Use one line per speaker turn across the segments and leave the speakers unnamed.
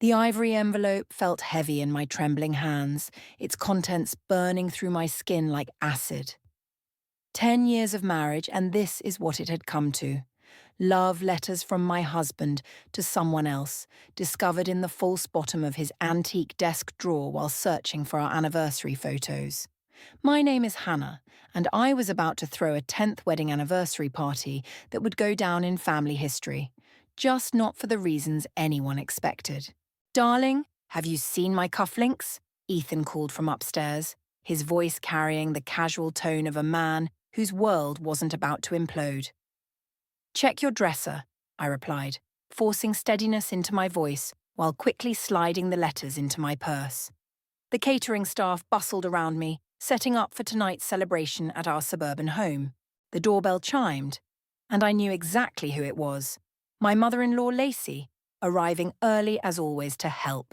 The ivory envelope felt heavy in my trembling hands, its contents burning through my skin like acid. 10 years of marriage, and this is what it had come to. Love letters from my husband to someone else, discovered in the false bottom of his antique desk drawer while searching for our anniversary photos. My name is Hannah, and I was about to throw a 10th wedding anniversary party that would go down in family history, just not for the reasons anyone expected. "Darling, have you seen my cufflinks?" Ethan called from upstairs, his voice carrying the casual tone of a man whose world wasn't about to implode. "Check your dresser," I replied, forcing steadiness into my voice while quickly sliding the letters into my purse. The catering staff bustled around me, setting up for tonight's celebration at our suburban home. The doorbell chimed, and I knew exactly who it was. My mother-in-law, Lacey, arriving early as always to help.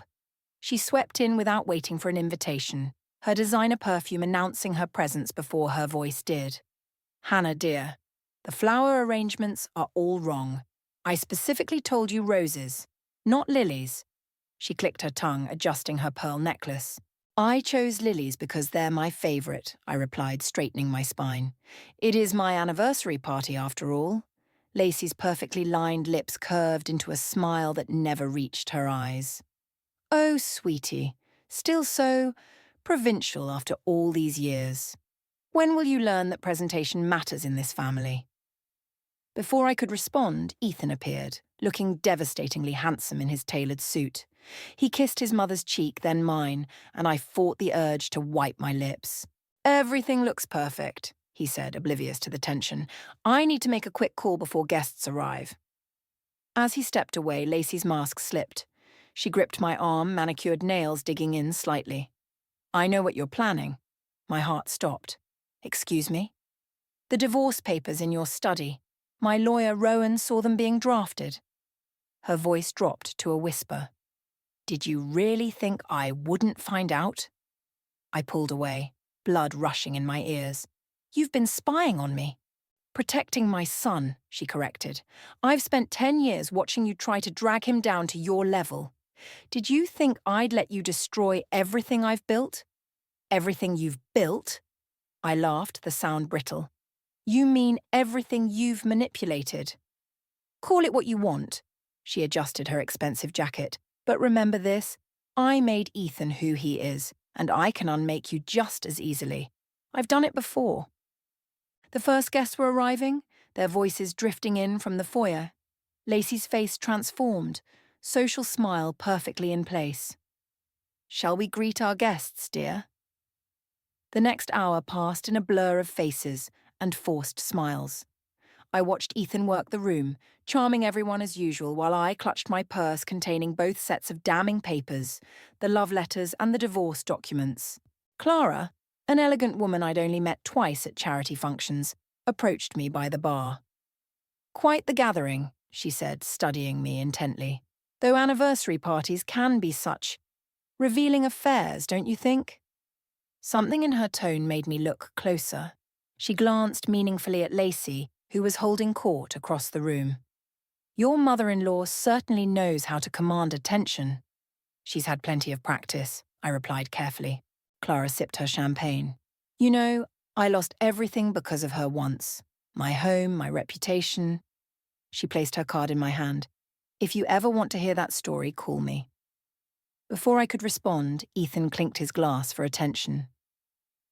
She swept in without waiting for an invitation, her designer perfume announcing her presence before her voice did. "Hannah, dear, the flower arrangements are all wrong. I specifically told you roses, not lilies." She clicked her tongue, adjusting her pearl necklace. "I chose lilies because they're my favourite," I replied, straightening my spine. "It is my anniversary party, after all." Lacey's perfectly lined lips curved into a smile that never reached her eyes. "Oh, sweetie, still so provincial after all these years. When will you learn that presentation matters in this family?" Before I could respond, Ethan appeared, looking devastatingly handsome in his tailored suit. He kissed his mother's cheek, then mine, and I fought the urge to wipe my lips. "Everything looks perfect," he said, oblivious to the tension. "I need to make a quick call before guests arrive." As he stepped away, Lacey's mask slipped. She gripped my arm, manicured nails digging in slightly. "I know what you're planning." My heart stopped. "Excuse me?" "The divorce papers in your study. My lawyer, Rowan, saw them being drafted." Her voice dropped to a whisper. "Did you really think I wouldn't find out?" I pulled away, blood rushing in my ears. "You've been spying on me." "Protecting my son," she corrected. "I've spent 10 years watching you try to drag him down to your level. Did you think I'd let you destroy everything I've built? Everything you've built?" I laughed, the sound brittle. "You mean everything you've manipulated?" "Call it what you want." She adjusted her expensive jacket. "But remember this, I made Ethan who he is, and I can unmake you just as easily. I've done it before." The first guests were arriving, their voices drifting in from the foyer. Lacey's face transformed, social smile perfectly in place. "Shall we greet our guests, dear?" The next hour passed in a blur of faces and forced smiles. I watched Ethan work the room, charming everyone as usual while I clutched my purse containing both sets of damning papers, the love letters and the divorce documents. Clara, an elegant woman I'd only met twice at charity functions, approached me by the bar. "Quite the gathering," she said, studying me intently. "Though anniversary parties can be such revealing affairs, don't you think?" Something in her tone made me look closer. She glanced meaningfully at Lacey, who was holding court across the room. "Your mother-in-law certainly knows how to command attention." "She's had plenty of practice," I replied carefully. Clara sipped her champagne. "You know, I lost everything because of her once. My home, my reputation." She placed her card in my hand. "If you ever want to hear that story, call me." Before I could respond, Ethan clinked his glass for attention.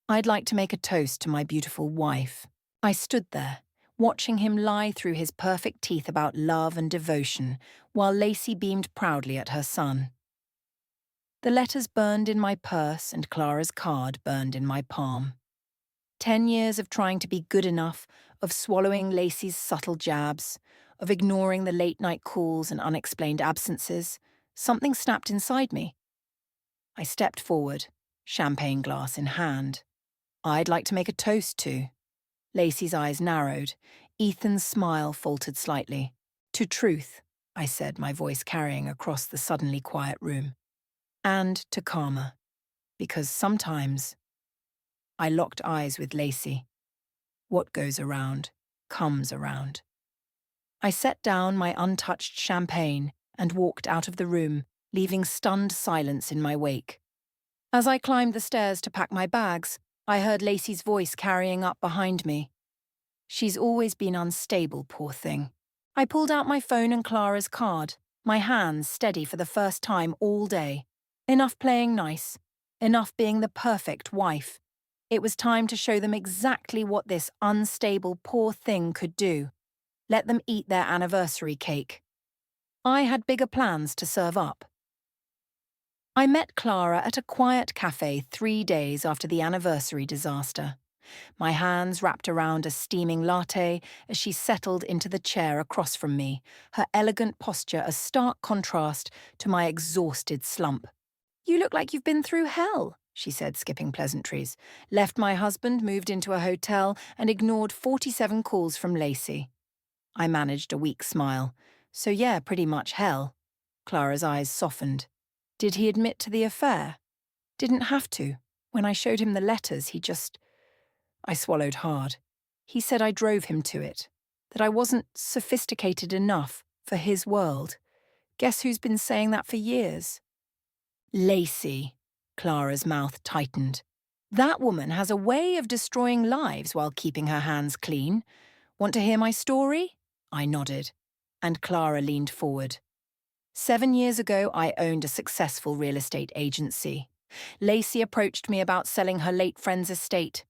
"I'd like to make a toast to my beautiful wife." I stood there, watching him lie through his perfect teeth about love and devotion, while Lacey beamed proudly at her son. The letters burned in my purse and Clara's card burned in my palm. 10 years of trying to be good enough, of swallowing Lacey's subtle jabs, of ignoring the late-night calls and unexplained absences. Something snapped inside me. I stepped forward, champagne glass in hand. "I'd like to make a toast to." Lacey's eyes narrowed. Ethan's smile faltered slightly. "To truth," I said, my voice carrying across the suddenly quiet room. "And to karma. Because sometimes—" I locked eyes with Lacey. What goes around, comes around. I set down my untouched champagne and walked out of the room, leaving stunned silence in my wake. As I climbed the stairs to pack my bags, I heard Lacey's voice carrying up behind me. She's always been unstable, poor thing. I pulled out my phone and Clara's card, my hands steady for the first time all day. Enough playing nice, enough being the perfect wife. It was time to show them exactly what this unstable, poor thing could do. Let them eat their anniversary cake. I had bigger plans to serve up. I met Clara at a quiet cafe 3 days after the anniversary disaster. My hands wrapped around a steaming latte as she settled into the chair across from me, her elegant posture a stark contrast to my exhausted slump. "You look like you've been through hell," she said, skipping pleasantries. "Left my husband, moved into a hotel, and ignored 47 calls from Lacey." I managed a weak smile. "So yeah, pretty much hell." Clara's eyes softened. "Did he admit to the affair?" "Didn't have to. When I showed him the letters, he just—" I swallowed hard. "He said I drove him to it, that I wasn't sophisticated enough for his world. Guess who's been saying that for years?" "Lacey." Clara's mouth tightened. "That woman has a way of destroying lives while keeping her hands clean. Want to hear my story?" I nodded, and Clara leaned forward. 7 years ago, I owned a successful real estate agency. Lacey approached me about selling her late friend's estate.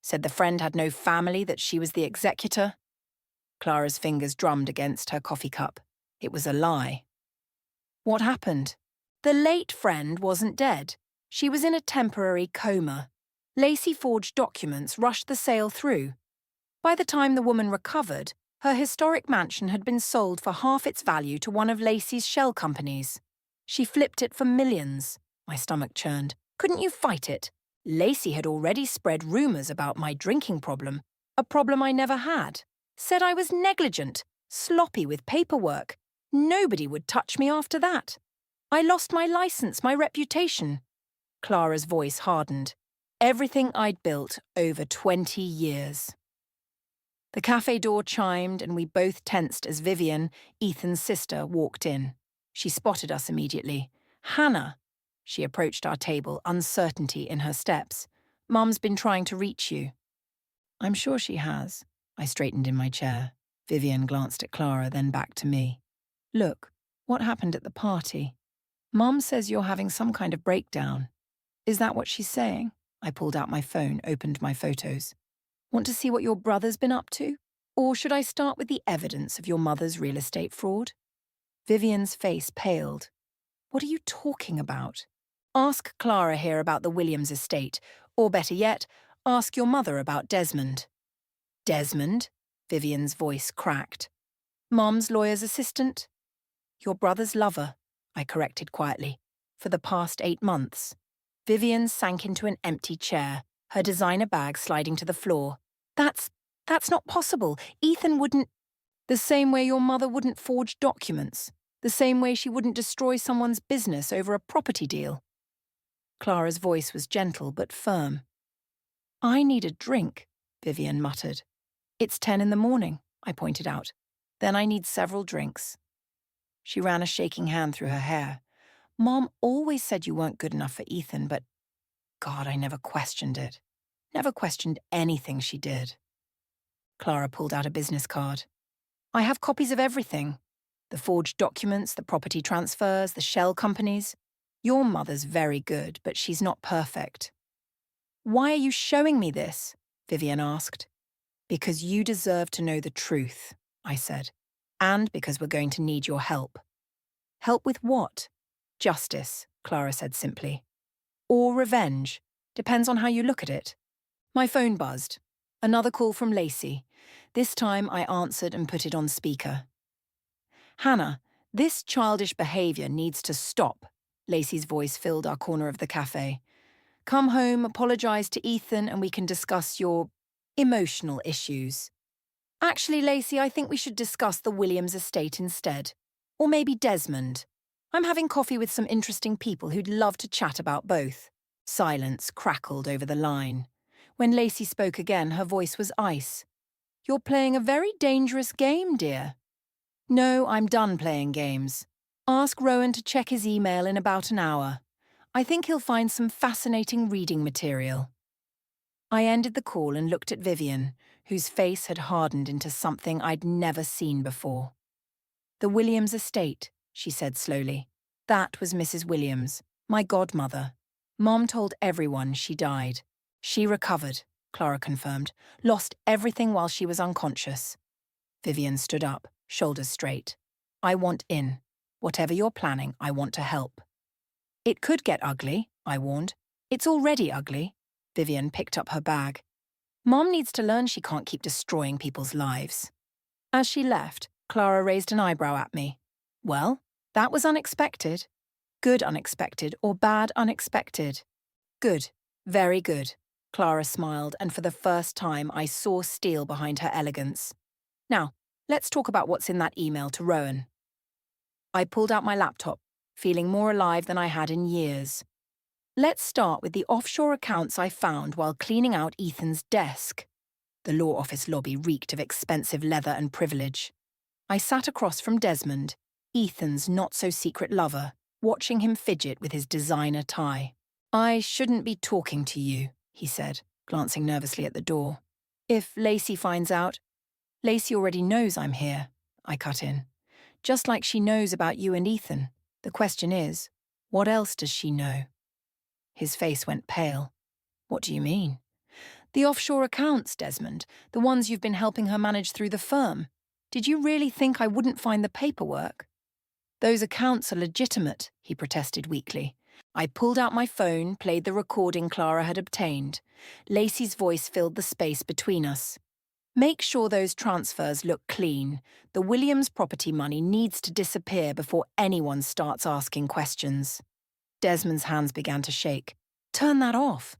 Said the friend had no family, that she was the executor. Clara's fingers drummed against her coffee cup. It was a lie. "What happened?" "The late friend wasn't dead. She was in a temporary coma. Lacey forged documents, rushed the sale through. By the time the woman recovered, her historic mansion had been sold for half its value to one of Lacey's shell companies. She flipped it for millions." My stomach churned. "Couldn't you fight it? Lacey had already spread rumors about my drinking problem, a problem I never had. Said I was negligent, sloppy with paperwork. Nobody would touch me after that. I lost my license, my reputation." Clara's voice hardened. "Everything I'd built over 20 years." The cafe door chimed and we both tensed as Vivian, Ethan's sister, walked in. She spotted us immediately. "Hannah." She approached our table, uncertainty in her steps. "Mum's been trying to reach you." "I'm sure she has." I straightened in my chair. Vivian glanced at Clara, then back to me. "Look, what happened at the party? Mum says you're having some kind of breakdown. Is that what she's saying?" I pulled out my phone, opened my photos. "Want to see what your brother's been up to? Or should I start with the evidence of your mother's real estate fraud?" Vivian's face paled. "What are you talking about? Ask Clara here about the Williams estate, or better yet, ask your mother about Desmond." "Desmond?" Vivian's voice cracked. "Mum's lawyer's assistant?" "Your brother's lover," I corrected quietly, "for the past 8 months." Vivian sank into an empty chair, her designer bag sliding to the floor. That's not possible. Ethan wouldn't—" "The same way your mother wouldn't forge documents. The same way she wouldn't destroy someone's business over a property deal." Clara's voice was gentle but firm. "I need a drink," Vivian muttered. "It's 10 in the morning," I pointed out. "Then I need several drinks." She ran a shaking hand through her hair. "Mom always said you weren't good enough for Ethan, but God, I never questioned it. Never questioned anything she did." Clara pulled out a business card. "I have copies of everything. The forged documents, the property transfers, the shell companies. Your mother's very good, but she's not perfect." "Why are you showing me this?" Vivian asked. "Because you deserve to know the truth," I said. "And because we're going to need your help." "Help with what?" "Justice," Clara said simply. "Or revenge. Depends on how you look at it." My phone buzzed. Another call from Lacey. This time I answered and put it on speaker. "Hannah, this childish behaviour needs to stop." Lacey's voice filled our corner of the cafe. "Come home, apologise to Ethan, and we can discuss your emotional issues." "Actually, Lacey, I think we should discuss the Williams estate instead. Or maybe Desmond. I'm having coffee with some interesting people who'd love to chat about both." Silence crackled over the line. When Lacey spoke again, her voice was ice. "You're playing a very dangerous game, dear." "No, I'm done playing games. Ask Rowan to check his email in about an hour. I think he'll find some fascinating reading material. I ended the call and looked at Vivian, whose face had hardened into something I'd never seen before. The Williams estate, she said slowly. That was Mrs. Williams, my godmother. Mom told everyone she died. She recovered, Clara confirmed, lost everything while she was unconscious. Vivian stood up, shoulders straight. I want in. Whatever you're planning, I want to help. It could get ugly, I warned. It's already ugly. Vivian picked up her bag. Mom needs to learn she can't keep destroying people's lives. As she left, Clara raised an eyebrow at me. Well, that was unexpected. Good unexpected or bad unexpected? Good. Very good. Clara smiled, and for the first time I saw steel behind her elegance. Now, let's talk about what's in that email to Rowan. I pulled out my laptop, feeling more alive than I had in years. Let's start with the offshore accounts I found while cleaning out Ethan's desk. The law office lobby reeked of expensive leather and privilege. I sat across from Desmond, Ethan's not-so-secret lover, watching him fidget with his designer tie. I shouldn't be talking to you, he said, glancing nervously at the door. If Lacey finds out... Lacey already knows I'm here, I cut in. Just like she knows about you and Ethan. The question is, what else does she know? His face went pale. What do you mean? The offshore accounts, Desmond, the ones you've been helping her manage through the firm. Did you really think I wouldn't find the paperwork? Those accounts are legitimate, he protested weakly. I pulled out my phone, played the recording Clara had obtained. Lacey's voice filled the space between us. Make sure those transfers look clean. The Williams property money needs to disappear before anyone starts asking questions. Desmond's hands began to shake. Turn that off.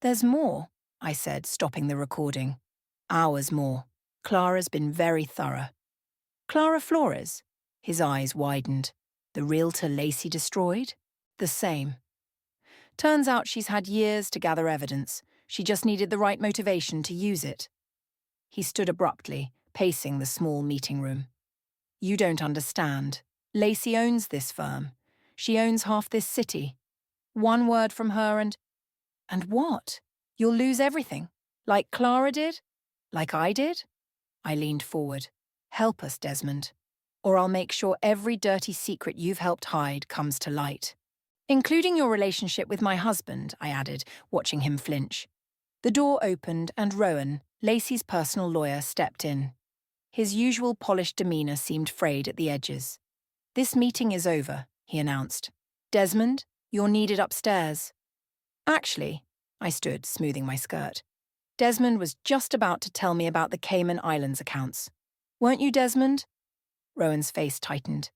There's more, I said, stopping the recording. Hours more. Clara's been very thorough. Clara Flores? His eyes widened. The realtor Lacey destroyed? The same. Turns out she's had years to gather evidence. She just needed the right motivation to use it. He stood abruptly, pacing the small meeting room. You don't understand. Lacey owns this firm. She owns half this city. One word from her and what? You'll lose everything. Like Clara did? Like I did? I leaned forward. Help us, Desmond. Or I'll make sure every dirty secret you've helped hide comes to light. Including your relationship with my husband, I added, watching him flinch. The door opened and Rowan, Lacey's personal lawyer, stepped in. His usual polished demeanour seemed frayed at the edges. This meeting is over, he announced. Desmond, you're needed upstairs. Actually, I stood, smoothing my skirt. Desmond was just about to tell me about the Cayman Islands accounts. Weren't you, Desmond? Rowan's face tightened.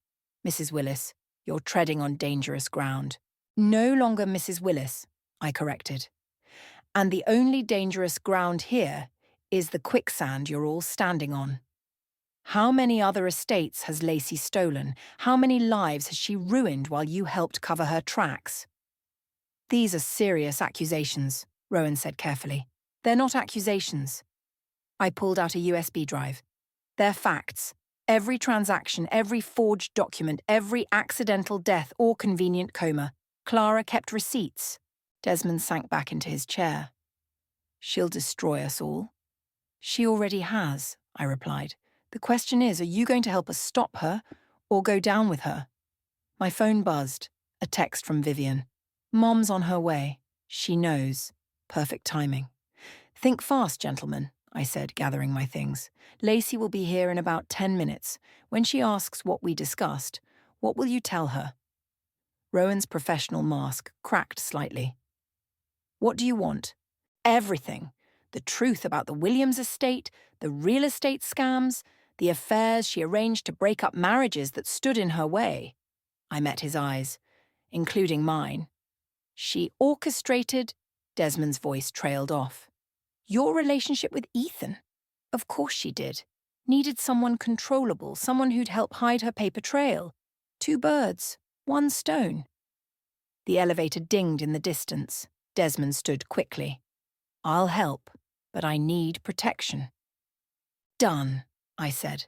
Mrs. Willis, you're treading on dangerous ground. No longer Mrs. Willis, I corrected. And the only dangerous ground here is the quicksand you're all standing on. How many other estates has Lacey stolen? How many lives has she ruined while you helped cover her tracks? These are serious accusations, Rowan said carefully. They're not accusations. I pulled out a USB drive. They're facts. Every transaction, every forged document, every accidental death or convenient coma. Clara kept receipts. Desmond sank back into his chair. She'll destroy us all. She already has, I replied. The question is, are you going to help us stop her or go down with her? My phone buzzed. A text from Vivian. Mom's on her way. She knows. Perfect timing. Think fast, gentlemen, I said, gathering my things. Lacey will be here in about 10 minutes. When she asks what we discussed, what will you tell her? Rowan's professional mask cracked slightly. What do you want? Everything. The truth about the Williams estate, the real estate scams, the affairs she arranged to break up marriages that stood in her way. I met his eyes, including mine. She orchestrated... Desmond's voice trailed off. Your relationship with Ethan? Of course she did. Needed someone controllable, someone who'd help hide her paper trail. 2 birds, 1 stone. The elevator dinged in the distance. Desmond stood quickly. I'll help, but I need protection. Done, I said.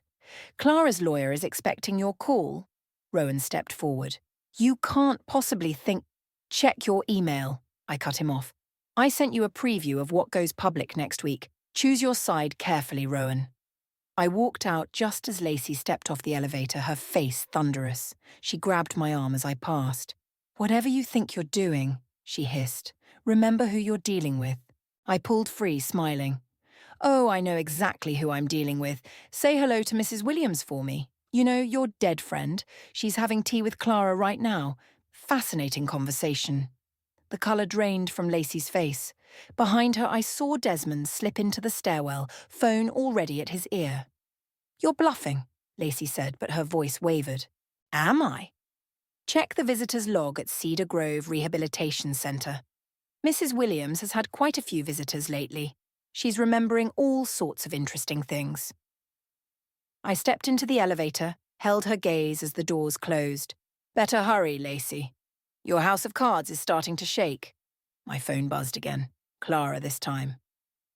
Clara's lawyer is expecting your call. Rowan stepped forward. You can't possibly think. Check your email, I cut him off. I sent you a preview of what goes public next week. Choose your side carefully, Rowan. I walked out just as Lacey stepped off the elevator, her face thunderous. She grabbed my arm as I passed. Whatever you think you're doing, she hissed, remember who you're dealing with. I pulled free, smiling. Oh, I know exactly who I'm dealing with. Say hello to Mrs. Williams for me. You know, your dead friend. She's having tea with Clara right now. Fascinating conversation. The colour drained from Lacey's face. Behind her, I saw Desmond slip into the stairwell, phone already at his ear. You're bluffing, Lacey said, but her voice wavered. Am I? Check the visitor's log at Cedar Grove Rehabilitation Centre. Mrs. Williams has had quite a few visitors lately. She's remembering all sorts of interesting things. I stepped into the elevator, held her gaze as the doors closed. Better hurry, Lacey. Your house of cards is starting to shake. My phone buzzed again. Clara this time.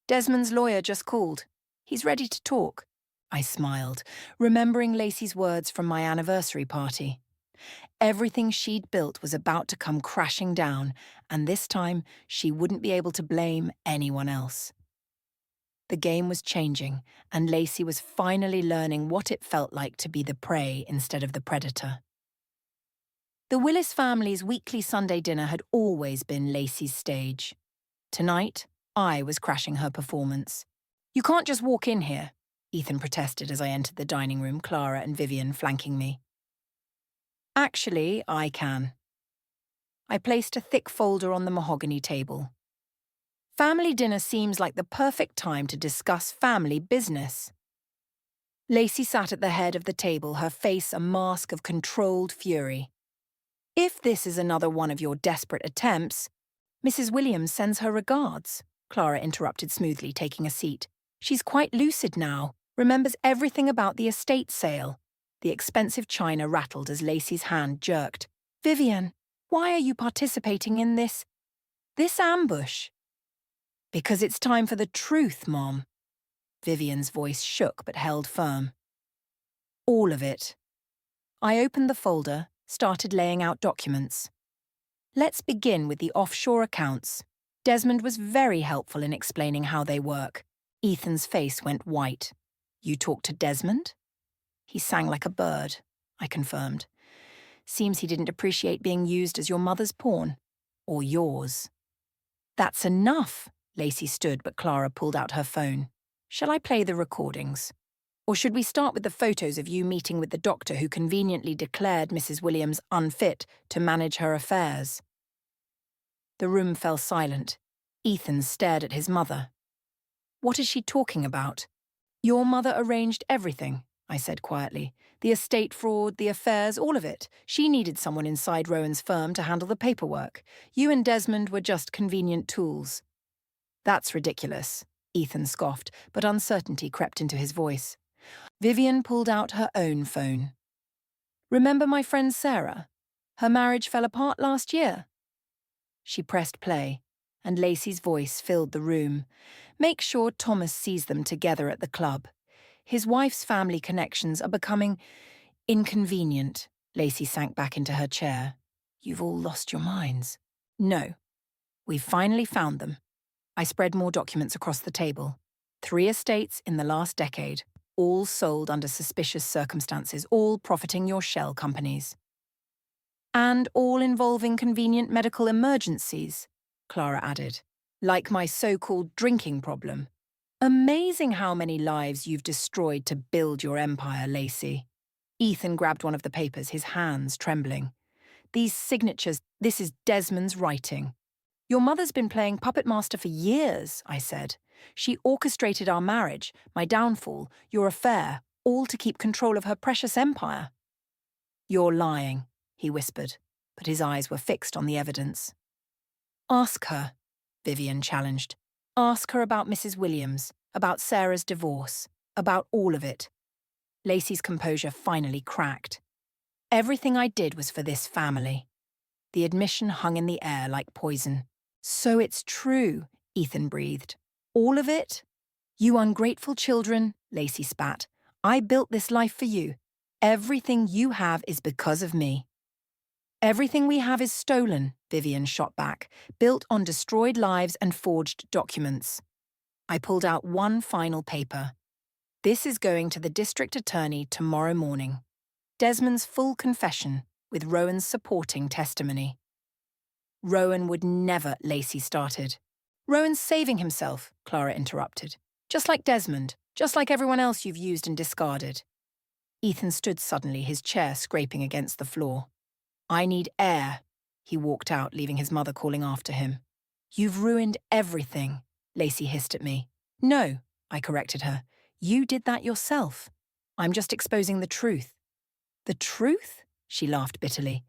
Desmond's lawyer just called. He's ready to talk. I smiled, remembering Lacey's words from my anniversary party. Everything she'd built was about to come crashing down, and this time she wouldn't be able to blame anyone else. The game was changing, and Lacey was finally learning what it felt like to be the prey instead of the predator. The Willis family's weekly Sunday dinner had always been Lacey's stage. Tonight, I was crashing her performance. You can't just walk in here, Ethan protested as I entered the dining room, Clara and Vivian flanking me. Actually, I can. I placed a thick folder on the mahogany table. Family dinner seems like the perfect time to discuss family business. Lacey sat at the head of the table, her face a mask of controlled fury. If this is another one of your desperate attempts, Mrs. Williams sends her regards, Clara interrupted smoothly, taking a seat. She's quite lucid now, remembers everything about the estate sale. The expensive china rattled as Lacey's hand jerked. Vivian, why are you participating in this ambush? Because it's time for the truth, Mom. Vivian's voice shook but held firm. All of it. I opened the folder, started laying out documents. Let's begin with the offshore accounts. Desmond was very helpful in explaining how they work. Ethan's face went white. You talked to Desmond? He sang like a bird, I confirmed. Seems he didn't appreciate being used as your mother's pawn. Or yours. That's enough, Lacey stood, but Clara pulled out her phone. Shall I play the recordings? Or should we start with the photos of you meeting with the doctor who conveniently declared Mrs. Williams unfit to manage her affairs? The room fell silent. Ethan stared at his mother. What is she talking about? Your mother arranged everything, I said quietly. The estate fraud, the affairs, all of it. She needed someone inside Rowan's firm to handle the paperwork. You and Desmond were just convenient tools. That's ridiculous, Ethan scoffed, but uncertainty crept into his voice. Vivian pulled out her own phone. Remember my friend Sarah? Her marriage fell apart last year. She pressed play, and Lacey's voice filled the room. Make sure Thomas sees them together at the club. His wife's family connections are becoming inconvenient. Lacey sank back into her chair. You've all lost your minds. No. We've finally found them. I spread more documents across the table. 3 estates in the last decade, all sold under suspicious circumstances, all profiting your shell companies. And all involving convenient medical emergencies, Clara added, like my so-called drinking problem. Amazing how many lives you've destroyed to build your empire, Lacey. Ethan grabbed one of the papers, his hands trembling. These signatures, this is Desmond's writing. Your mother's been playing puppet master for years, I said. She orchestrated our marriage, my downfall, your affair, all to keep control of her precious empire. You're lying, he whispered, but his eyes were fixed on the evidence. Ask her, Vivian challenged. Ask her about Mrs. Williams, about Sarah's divorce, about all of it. Lacey's composure finally cracked. Everything I did was for this family. The admission hung in the air like poison. So it's true, Ethan breathed. All of it? You ungrateful children, Lacey spat. I built this life for you. Everything you have is because of me. Everything we have is stolen, Vivian shot back, built on destroyed lives and forged documents. I pulled out one final paper. This is going to the district attorney tomorrow morning. Desmond's full confession, with Rowan's supporting testimony. Rowan would never, Lacey started. Rowan's saving himself, Clara interrupted. Just like Desmond, just like everyone else you've used and discarded. Ethan stood suddenly, his chair scraping against the floor. I need air. He walked out, leaving his mother calling after him. You've ruined everything, Lacey hissed at me. No, I corrected her. You did that yourself. I'm just exposing the truth. The truth? She laughed bitterly.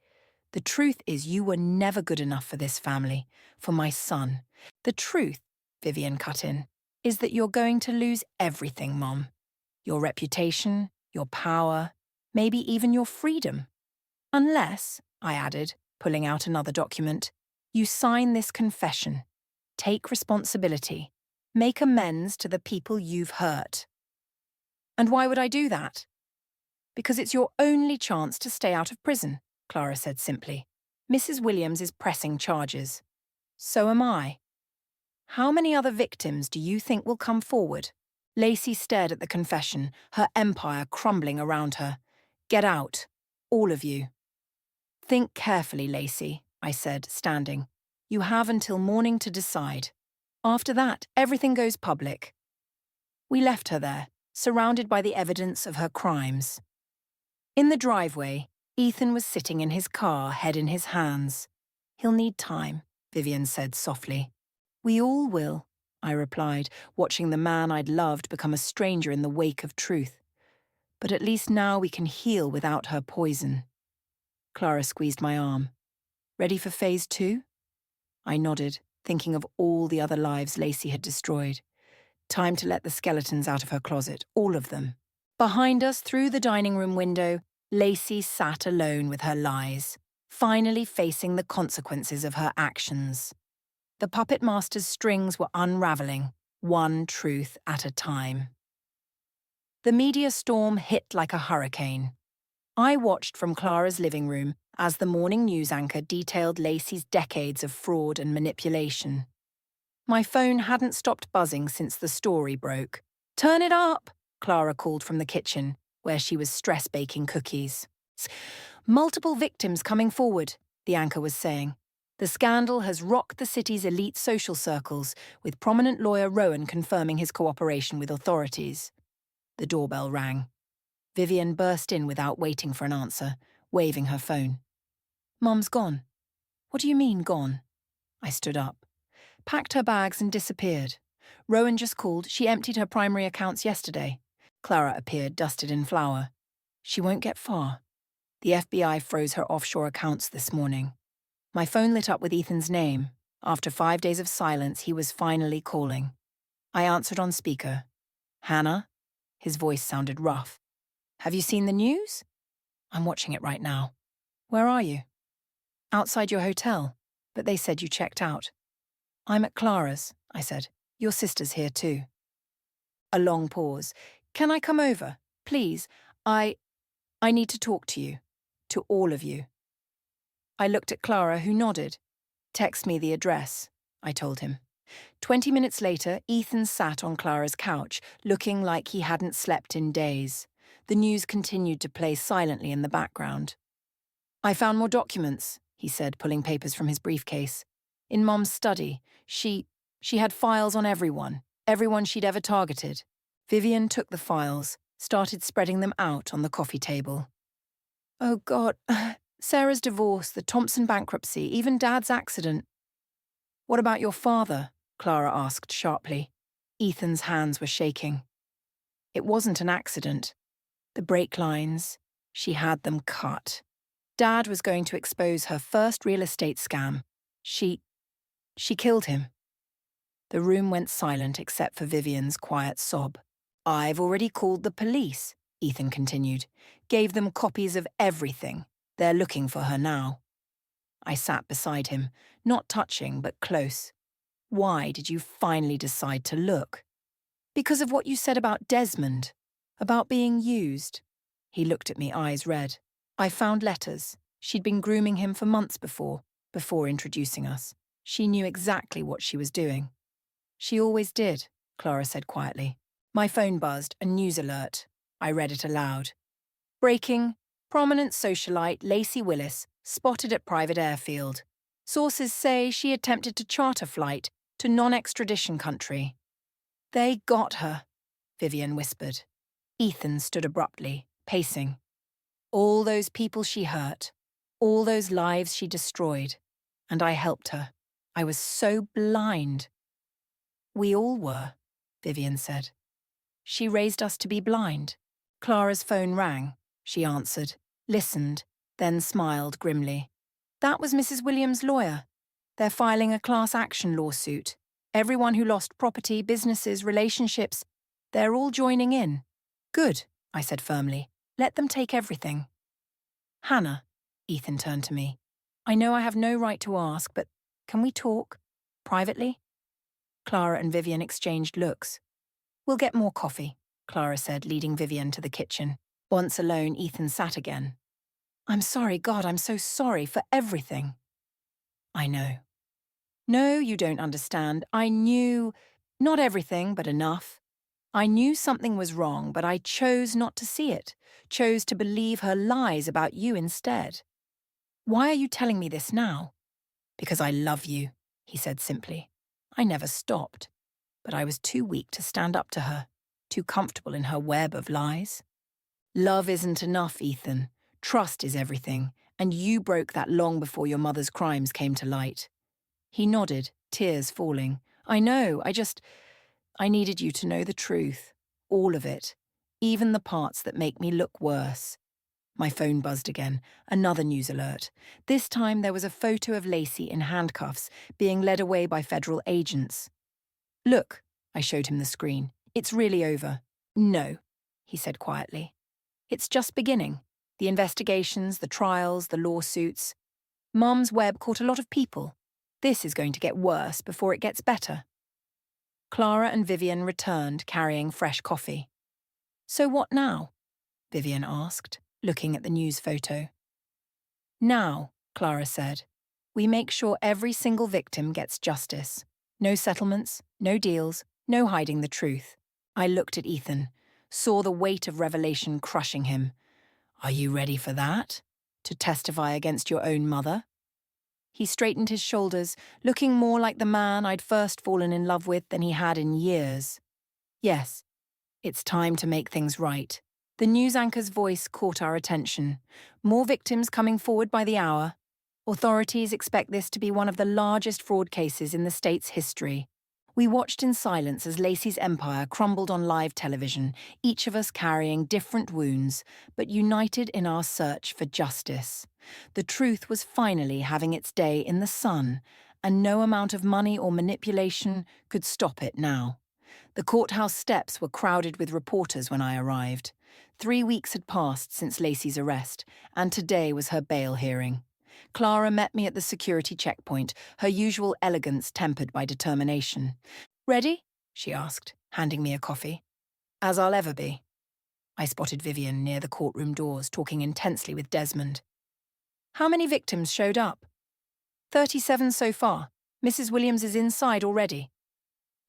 The truth is you were never good enough for this family, for my son. The truth, Vivian cut in, is that you're going to lose everything, Mom. Your reputation, your power, maybe even your freedom. Unless, I added, pulling out another document, you sign this confession. Take responsibility. Make amends to the people you've hurt. And why would I do that? Because it's your only chance to stay out of prison, Clara said simply. Mrs. Williams is pressing charges. So am I. How many other victims do you think will come forward? Lacey stared at the confession, her empire crumbling around her. Get out, all of you. Think carefully, Lacey, I said, standing. You have until morning to decide. After that, everything goes public. We left her there, surrounded by the evidence of her crimes. In the driveway, Ethan was sitting in his car, head in his hands. He'll need time, Vivian said softly. We all will, I replied, watching the man I'd loved become a stranger in the wake of truth. But at least now we can heal without her poison. Clara squeezed my arm. Ready for phase 2? I nodded, thinking of all the other lives Lacey had destroyed. Time to let the skeletons out of her closet, all of them. Behind us, through the dining room window, Lacey sat alone with her lies, finally facing the consequences of her actions. The puppet master's strings were unraveling, one truth at a time. The media storm hit like a hurricane. I watched from Clara's living room as the morning news anchor detailed Lacey's decades of fraud and manipulation. My phone hadn't stopped buzzing since the story broke. Turn it up, Clara called from the kitchen, where she was stress-baking cookies. Multiple victims coming forward, the anchor was saying. The scandal has rocked the city's elite social circles, with prominent lawyer Rowan confirming his cooperation with authorities. The doorbell rang. Vivian burst in without waiting for an answer, waving her phone. Mum's gone. What do you mean, gone? I stood up. Packed her bags and disappeared. Rowan just called. She emptied her primary accounts yesterday. Clara appeared, dusted in flour. She won't get far. The FBI froze her offshore accounts this morning. My phone lit up with Ethan's name. After 5 days of silence, he was finally calling. I answered on speaker. Hannah? His voice sounded rough. Have you seen the news? I'm watching it right now. Where are you? Outside your hotel, but they said you checked out. I'm at Clara's, I said. Your sister's here too. A long pause. Can I come over? Please, I need to talk to you. To all of you. I looked at Clara, who nodded. Text me the address, I told him. 20 minutes later, Ethan sat on Clara's couch, looking like he hadn't slept in days. The news continued to play silently in the background. I found more documents, he said, pulling papers from his briefcase. In Mom's study, she had files on everyone she'd ever targeted. Vivian took the files, started spreading them out on the coffee table. Oh God, Sarah's divorce, the Thompson bankruptcy, even Dad's accident. What about your father? Clara asked sharply. Ethan's hands were shaking. It wasn't an accident. The brake lines, she had them cut. Dad was going to expose her first real estate scam. She killed him. The room went silent except for Vivian's quiet sob. I've already called the police, Ethan continued. Gave them copies of everything. They're looking for her now. I sat beside him, not touching but close. Why did you finally decide to look? Because of what you said about Desmond, about being used. He looked at me, eyes red. I found letters. She'd been grooming him for months before introducing us. She knew exactly what she was doing. She always did, Clara said quietly. My phone buzzed, a news alert. I read it aloud. Breaking, prominent socialite Lacey Willis spotted at private airfield. Sources say she attempted to charter flight to non-extradition country. They got her, Vivian whispered. Ethan stood abruptly, pacing. All those people she hurt, all those lives she destroyed, and I helped her. I was so blind. We all were, Vivian said. She raised us to be blind. Clara's phone rang. She answered, listened, then smiled grimly. That was Mrs. Williams' lawyer. They're filing a class action lawsuit. Everyone who lost property, businesses, relationships, they're all joining in. Good, I said firmly. Let them take everything. Hannah, Ethan turned to me. I know I have no right to ask, but can we talk? Privately? Clara and Vivian exchanged looks. We'll get more coffee, Clara said, leading Vivian to the kitchen. Once alone, Ethan sat again. I'm sorry, God, I'm so sorry for everything. I know. No, you don't understand. I knew, not everything, but enough. I knew something was wrong, but I chose not to see it, chose to believe her lies about you instead. Why are you telling me this now? Because I love you, he said simply. I never stopped, but I was too weak to stand up to her, too comfortable in her web of lies. Love isn't enough, Ethan. Trust is everything, and you broke that long before your mother's crimes came to light. He nodded, tears falling. I know, I needed you to know the truth. All of it. Even the parts that make me look worse. My phone buzzed again. Another news alert. This time there was a photo of Lacey in handcuffs, being led away by federal agents. Look, I showed him the screen. It's really over. No, he said quietly. It's just beginning. The investigations, the trials, the lawsuits. Mum's web caught a lot of people. This is going to get worse before it gets better. Clara and Vivian returned, carrying fresh coffee. So what now? Vivian asked, looking at the news photo. Now, Clara said, we make sure every single victim gets justice. No settlements, no deals, no hiding the truth. I looked at Ethan, saw the weight of revelation crushing him. Are you ready for that? To testify against your own mother? He straightened his shoulders, looking more like the man I'd first fallen in love with than he had in years. Yes, it's time to make things right. The news anchor's voice caught our attention. More victims coming forward by the hour. Authorities expect this to be one of the largest fraud cases in the state's history. We watched in silence as Lacey's empire crumbled on live television, each of us carrying different wounds, but united in our search for justice. The truth was finally having its day in the sun, and no amount of money or manipulation could stop it now. The courthouse steps were crowded with reporters when I arrived. 3 weeks had passed since Lacey's arrest, and today was her bail hearing. Clara met me at the security checkpoint, her usual elegance tempered by determination. Ready? She asked, handing me a coffee. As I'll ever be. I spotted Vivian near the courtroom doors, talking intensely with Desmond. How many victims showed up? 37 so far. Mrs. Williams is inside already.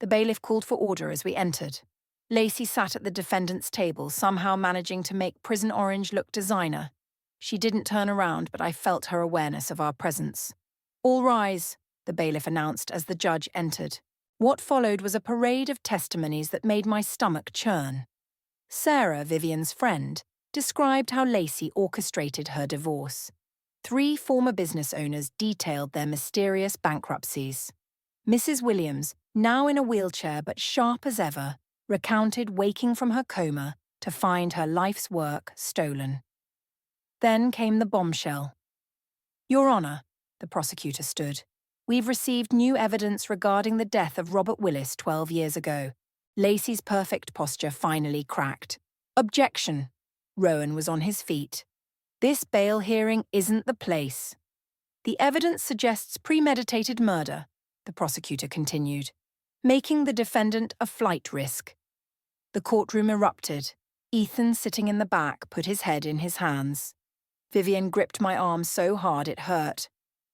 The bailiff called for order as we entered. Lacey sat at the defendant's table, somehow managing to make prison orange look designer. She didn't turn around, but I felt her awareness of our presence. All rise, the bailiff announced as the judge entered. What followed was a parade of testimonies that made my stomach churn. Sarah, Vivian's friend, described how Lacey orchestrated her divorce. 3 former business owners detailed their mysterious bankruptcies. Mrs. Williams, now in a wheelchair but sharp as ever, recounted waking from her coma to find her life's work stolen. Then came the bombshell. Your Honour, the prosecutor stood. We've received new evidence regarding the death of Robert Willis 12 years ago. Lacey's perfect posture finally cracked. Objection. Rowan was on his feet. This bail hearing isn't the place. The evidence suggests premeditated murder, the prosecutor continued, making the defendant a flight risk. The courtroom erupted. Ethan, sitting in the back, put his head in his hands. Vivian gripped my arm so hard it hurt.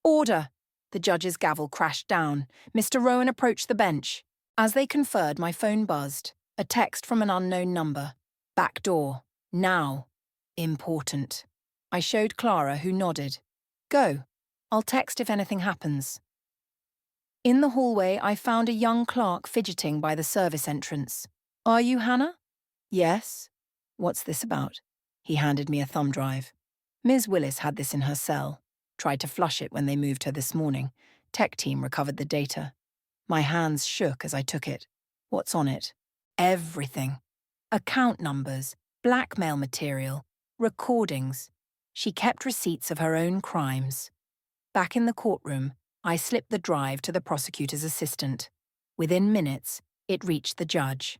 Order! The judge's gavel crashed down. Mr. Rowan approached the bench. As they conferred, my phone buzzed. A text from an unknown number. Back door. Now. Important. I showed Clara, who nodded. Go. I'll text if anything happens. In the hallway, I found a young clerk fidgeting by the service entrance. Are you Hannah? Yes. What's this about? He handed me a thumb drive. Ms. Willis had this in her cell. Tried to flush it when they moved her this morning. Tech team recovered the data. My hands shook as I took it. What's on it? Everything. Account numbers, blackmail material, recordings. She kept receipts of her own crimes. Back in the courtroom, I slipped the drive to the prosecutor's assistant. Within minutes, it reached the judge.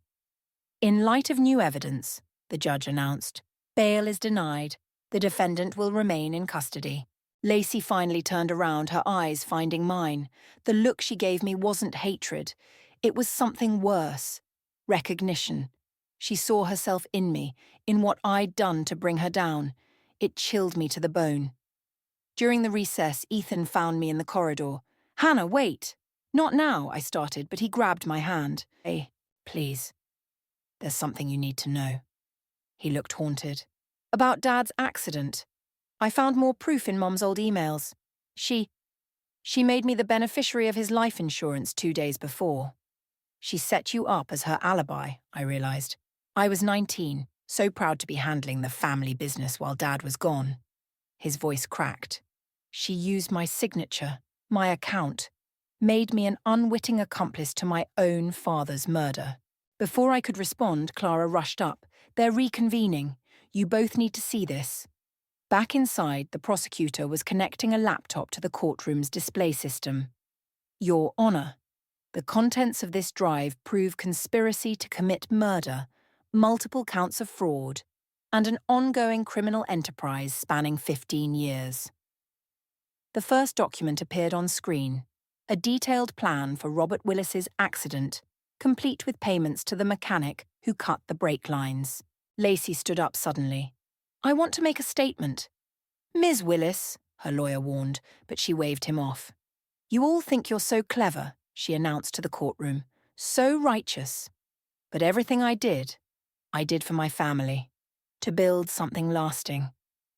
In light of new evidence, the judge announced, bail is denied. The defendant will remain in custody. Lacey finally turned around, her eyes finding mine. The look she gave me wasn't hatred. It was something worse. Recognition. She saw herself in me, in what I'd done to bring her down. It chilled me to the bone. During the recess, Ethan found me in the corridor. Hannah, wait! Not now, I started, but he grabbed my hand. Hey, please. There's something you need to know. He looked haunted. About Dad's accident. I found more proof in Mom's old emails. She made me the beneficiary of his life insurance 2 days before. She set you up as her alibi, I realized. I was 19, so proud to be handling the family business while Dad was gone. His voice cracked. She used my signature, my account, made me an unwitting accomplice to my own father's murder. Before I could respond, Clara rushed up. They're reconvening. You both need to see this. Back inside, the prosecutor was connecting a laptop to the courtroom's display system. Your Honor, the contents of this drive prove conspiracy to commit murder, multiple counts of fraud, and an ongoing criminal enterprise spanning 15 years. The first document appeared on screen, a detailed plan for Robert Willis's accident, complete with payments to the mechanic who cut the brake lines. Lacey stood up suddenly. I want to make a statement. Ms. Willis, her lawyer warned, but she waved him off. You all think you're so clever, she announced to the courtroom. So righteous. But everything I did for my family. To build something lasting.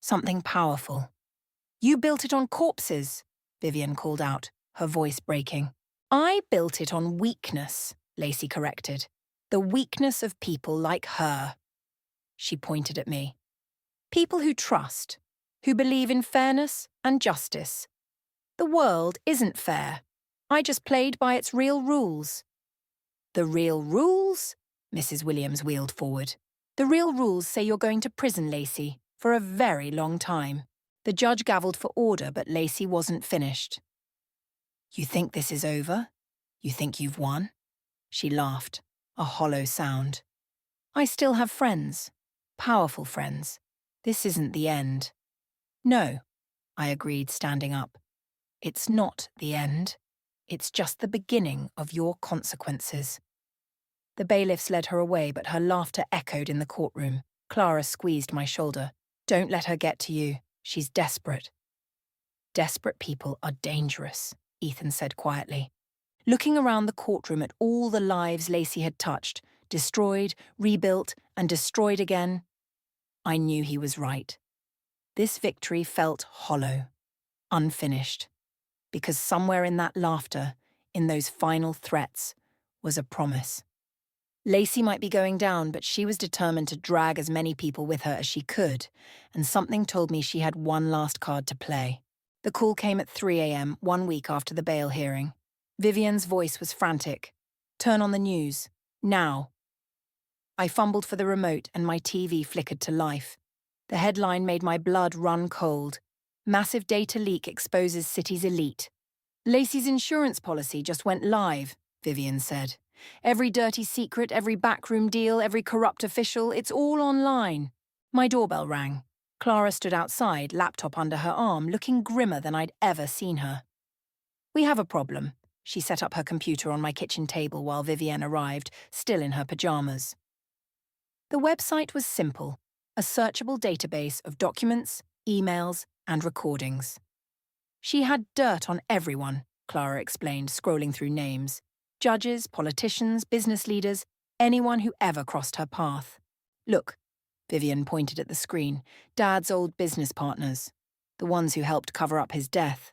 Something powerful. You built it on corpses, Vivian called out, her voice breaking. I built it on weakness, Lacey corrected. The weakness of people like her. She pointed at me. People who trust, who believe in fairness and justice. The world isn't fair. I just played by its real rules. The real rules? Mrs. Williams wheeled forward. The real rules say you're going to prison, Lacey, for a very long time. The judge gavelled for order, but Lacey wasn't finished. You think this is over? You think you've won? She laughed, a hollow sound. I still have friends. Powerful friends. This isn't the end. No, I agreed, standing up. It's not the end. It's just the beginning of your consequences. The bailiffs led her away, but her laughter echoed in the courtroom. Clara squeezed my shoulder. Don't let her get to you. She's desperate. Desperate people are dangerous, Ethan said quietly. Looking around the courtroom at all the lives Lacey had touched, destroyed, rebuilt, and destroyed again, I knew he was right. This victory felt hollow, unfinished, because somewhere in that laughter, in those final threats, was a promise. Lacey might be going down, but she was determined to drag as many people with her as she could, and something told me she had one last card to play. The call came at 3 a.m., 1 week after the bail hearing. Vivian's voice was frantic. Turn on the news. Now. I fumbled for the remote and my TV flickered to life. The headline made my blood run cold. Massive data leak exposes city's elite. Lacey's insurance policy just went live, Vivian said. Every dirty secret, every backroom deal, every corrupt official, it's all online. My doorbell rang. Clara stood outside, laptop under her arm, looking grimmer than I'd ever seen her. We have a problem. She set up her computer on my kitchen table while Vivienne arrived, still in her pajamas. The website was simple, a searchable database of documents, emails, and recordings. She had dirt on everyone, Clara explained, scrolling through names. Judges, politicians, business leaders, anyone who ever crossed her path. Look, Vivian pointed at the screen, Dad's old business partners, the ones who helped cover up his death.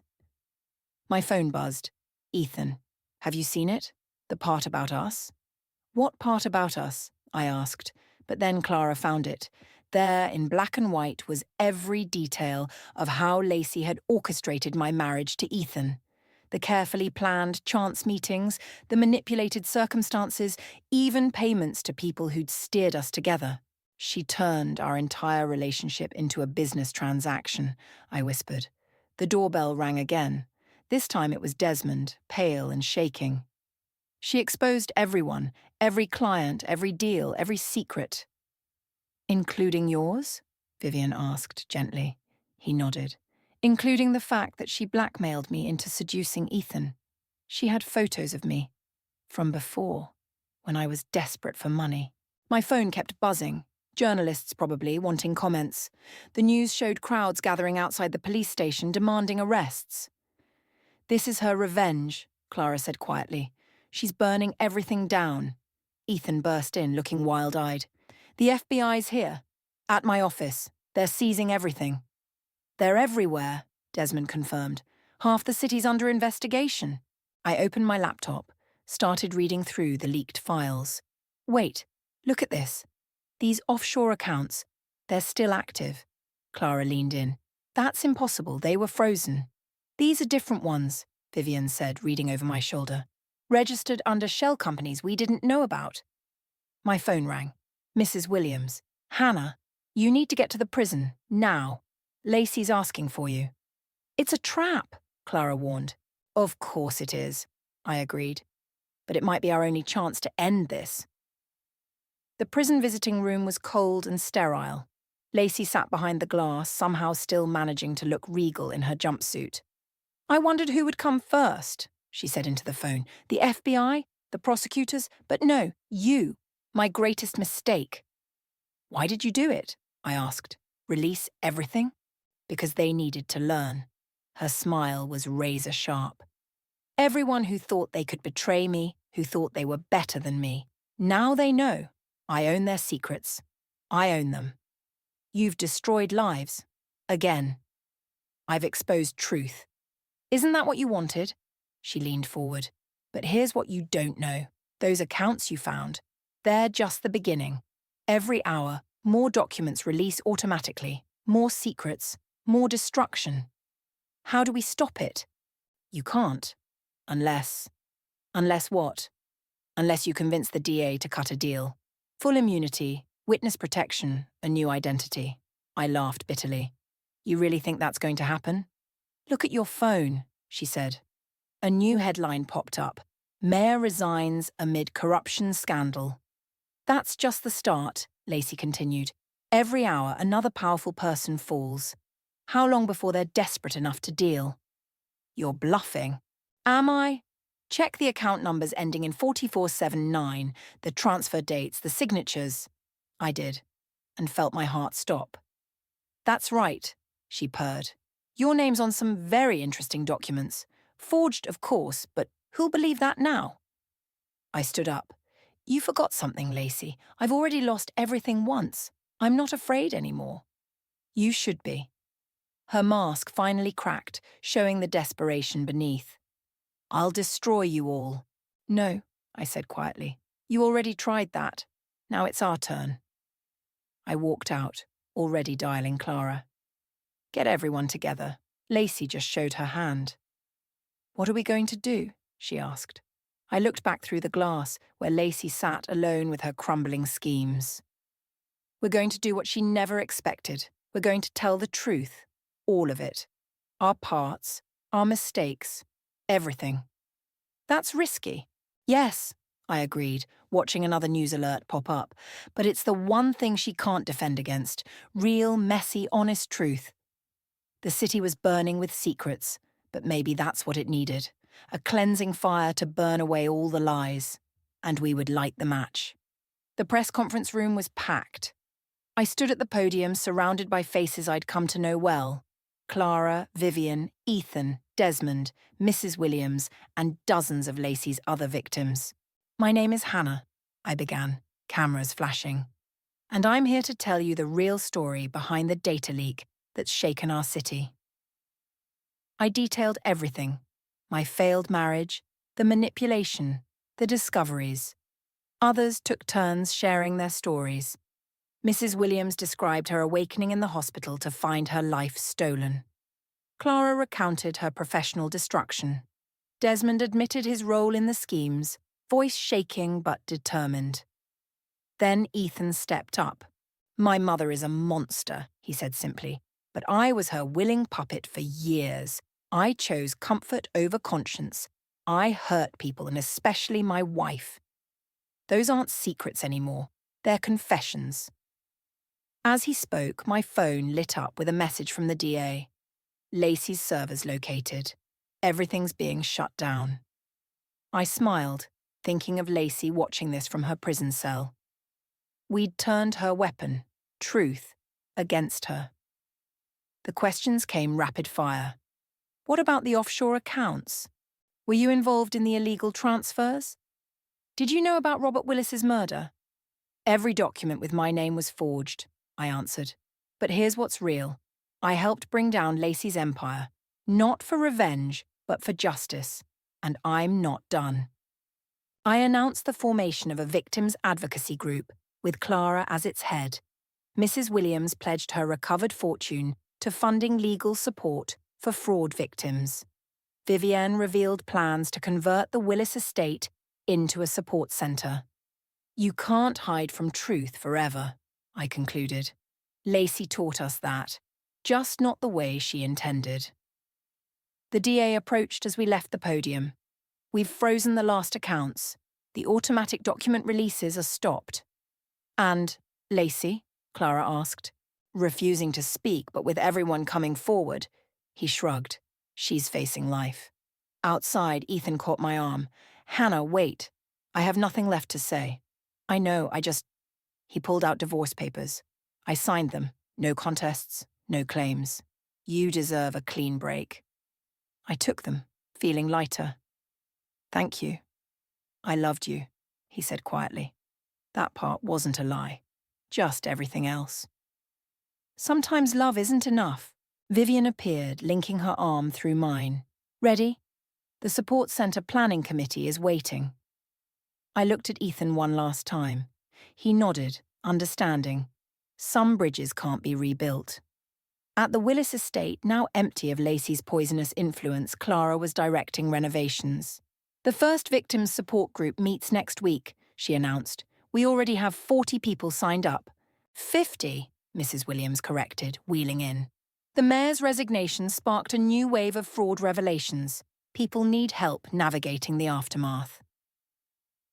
My phone buzzed. Ethan, have you seen it? The part about us? What part about us? I asked, but then Clara found it. There, in black and white, was every detail of how Lacey had orchestrated my marriage to Ethan. The carefully planned chance meetings, the manipulated circumstances, even payments to people who'd steered us together. She turned our entire relationship into a business transaction, I whispered. The doorbell rang again. This time it was Desmond, pale and shaking. She exposed everyone, every client, every deal, every secret. Including yours? Vivian asked gently. He nodded. Including the fact that she blackmailed me into seducing Ethan. She had photos of me. From before, when I was desperate for money. My phone kept buzzing. Journalists probably, wanting comments. The news showed crowds gathering outside the police station demanding arrests. This is her revenge, Clara said quietly. She's burning everything down. Ethan burst in, looking wild-eyed. The FBI's here. At my office. They're seizing everything. They're everywhere, Desmond confirmed. Half the city's under investigation. I opened my laptop, started reading through the leaked files. Wait, look at this. These offshore accounts, they're still active. Clara leaned in. That's impossible, they were frozen. These are different ones, Vivian said, reading over my shoulder. Registered under shell companies we didn't know about. My phone rang. Mrs. Williams. Hannah, you need to get to the prison, now. Lacey's asking for you. It's a trap, Clara warned. Of course it is, I agreed. But it might be our only chance to end this. The prison visiting room was cold and sterile. Lacey sat behind the glass, somehow still managing to look regal in her jumpsuit. I wondered who would come first, she said into the phone. The FBI? The prosecutors? But no, you. My greatest mistake. Why did you do it? I asked. Release everything? Because they needed to learn. Her smile was razor sharp. Everyone who thought they could betray me, who thought they were better than me. Now they know. I own their secrets. I own them. You've destroyed lives. Again. I've exposed truth. Isn't that what you wanted? She leaned forward. But here's what you don't know. Those accounts you found, they're just the beginning. Every hour, more documents release automatically. More secrets. More destruction. How do we stop it? You can't. Unless what? Unless you convince the DA to cut a deal. Full immunity, witness protection, a new identity. I laughed bitterly. You really think that's going to happen? Look at your phone, she said. A new headline popped up. Mayor resigns amid corruption scandal. That's just the start, Lacey continued. Every hour, another powerful person falls. How long before they're desperate enough to deal? You're bluffing. Am I? Check the account numbers ending in 4479, the transfer dates, the signatures. I did, and felt my heart stop. That's right, she purred. Your name's on some very interesting documents. Forged, of course, but who'll believe that now? I stood up. You forgot something, Lacey. I've already lost everything once. I'm not afraid anymore. You should be. Her mask finally cracked, showing the desperation beneath. I'll destroy you all. No, I said quietly. You already tried that. Now it's our turn. I walked out, already dialing Clara. Get everyone together. Lacey just showed her hand. What are we going to do? She asked. I looked back through the glass, where Lacey sat alone with her crumbling schemes. We're going to do what she never expected. We're going to tell the truth. All of it. Our parts, our mistakes, everything. That's risky. Yes, I agreed, watching another news alert pop up. But it's the one thing she can't defend against. Real, messy, honest truth. The city was burning with secrets, but maybe that's what it needed. A cleansing fire to burn away all the lies. And we would light the match. The press conference room was packed. I stood at the podium surrounded by faces I'd come to know well. Clara, Vivian, Ethan, Desmond, Mrs. Williams, and dozens of Lacey's other victims. "My name is Hannah," I began, cameras flashing. "And I'm here to tell you the real story behind the data leak that's shaken our city." I detailed everything: my failed marriage, the manipulation, the discoveries. Others took turns sharing their stories. Mrs. Williams described her awakening in the hospital to find her life stolen. Clara recounted her professional destruction. Desmond admitted his role in the schemes, voice shaking but determined. Then Ethan stepped up. "My mother is a monster," he said simply, "but I was her willing puppet for years. I chose comfort over conscience. I hurt people, and especially my wife. Those aren't secrets anymore. They're confessions." As he spoke, my phone lit up with a message from the DA. "Lacey's servers located. Everything's being shut down." I smiled, thinking of Lacey watching this from her prison cell. We'd turned her weapon, truth, against her. The questions came rapid fire. What about the offshore accounts? Were you involved in the illegal transfers? Did you know about Robert Willis's murder? "Every document with my name was forged," I answered. "But here's what's real. I helped bring down Lacey's empire, not for revenge, but for justice. And I'm not done." I announced the formation of a victims' advocacy group, with Clara as its head. Mrs. Williams pledged her recovered fortune to funding legal support for fraud victims. Vivienne revealed plans to convert the Willis estate into a support centre. "You can't hide from truth forever," I concluded. "Lacey taught us that, just not the way she intended." The DA approached as we left the podium. "We've frozen the last accounts. The automatic document releases are stopped." "And Lacey?" Clara asked. Refusing to speak, but with everyone coming forward, he shrugged. "She's facing life." Outside, Ethan caught my arm. "Hannah, wait. I have nothing left to say." "I know, He pulled out divorce papers. "I signed them. No contests, no claims. You deserve a clean break." I took them, feeling lighter. "Thank you. I loved you," he said quietly. That part wasn't a lie, just everything else. Sometimes love isn't enough. Vivian appeared, linking her arm through mine. "Ready? The support centre planning committee is waiting." I looked at Ethan one last time. He nodded, understanding. Some bridges can't be rebuilt. At the Willis estate, now empty of Lacey's poisonous influence, Clara was directing renovations. "The first victims support group meets next week," she announced. "We already have 40 people signed up." 50, Mrs. Williams corrected, wheeling in. The mayor's resignation sparked a new wave of fraud revelations. People need help navigating the aftermath.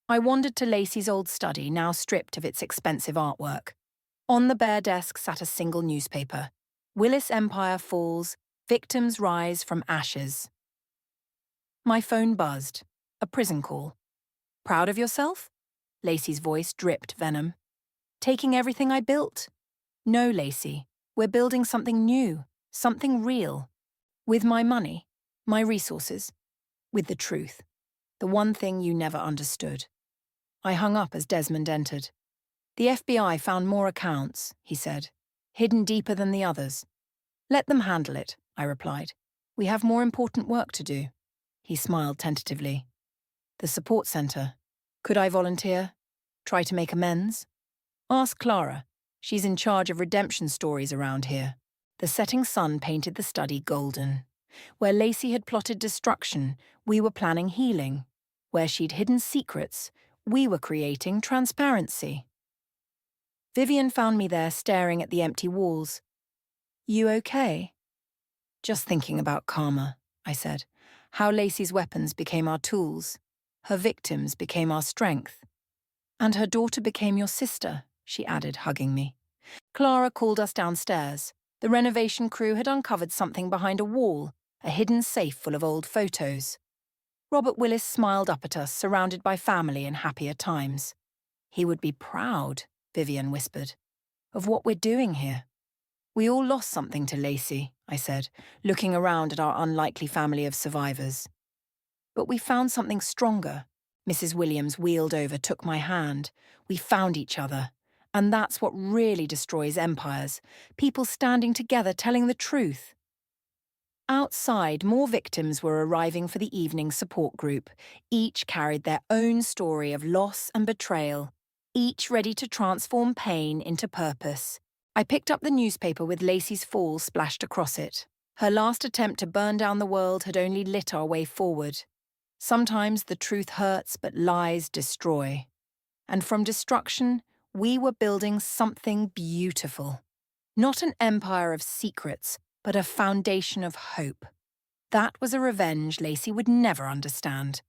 I wandered to Lacey's old study, now stripped of its expensive artwork. On the bare desk sat a single newspaper. "Willis Empire falls, victims rise from ashes." My phone buzzed. A prison call. "Proud of yourself?" Lacey's voice dripped venom. "Taking everything I built?" "No, Lacey. We're building something new, something real. With my money, my resources, with the truth. The one thing you never understood." I hung up as Desmond entered. "The FBI found more accounts," he said, "hidden deeper than the others." "Let them handle it," I replied. "We have more important work to do." He smiled tentatively. "The support centre. Could I volunteer? Try to make amends?" "Ask Clara. She's in charge of redemption stories around here." The setting sun painted the study golden. Where Lacey had plotted destruction, we were planning healing. Where she'd hidden secrets, we were creating transparency. Vivian found me there staring at the empty walls. "You okay?" "Just thinking about karma," I said. "How Lacey's weapons became our tools. Her victims became our strength. And her daughter became your sister," she added, hugging me. Clara called us downstairs. The renovation crew had uncovered something behind a wall, a hidden safe full of old photos. Robert Willis smiled up at us, surrounded by family in happier times. He would be proud, Vivian whispered, of what we're doing here. We all lost something to Lacey, I said, looking around at our unlikely family of survivors. But we found something stronger. Mrs. Williams wheeled over, took my hand. We found each other. And that's what really destroys empires. People standing together, telling the truth. Outside, more victims were arriving for the evening support group. Each carried their own story of loss and betrayal, each ready to transform pain into purpose. I picked up the newspaper with Lacey's fall splashed across it. Her last attempt to burn down the world had only lit our way forward. Sometimes the truth hurts, but lies destroy. And from destruction, we were building something beautiful. Not an empire of secrets, but a foundation of hope. That was a revenge Lacey would never understand.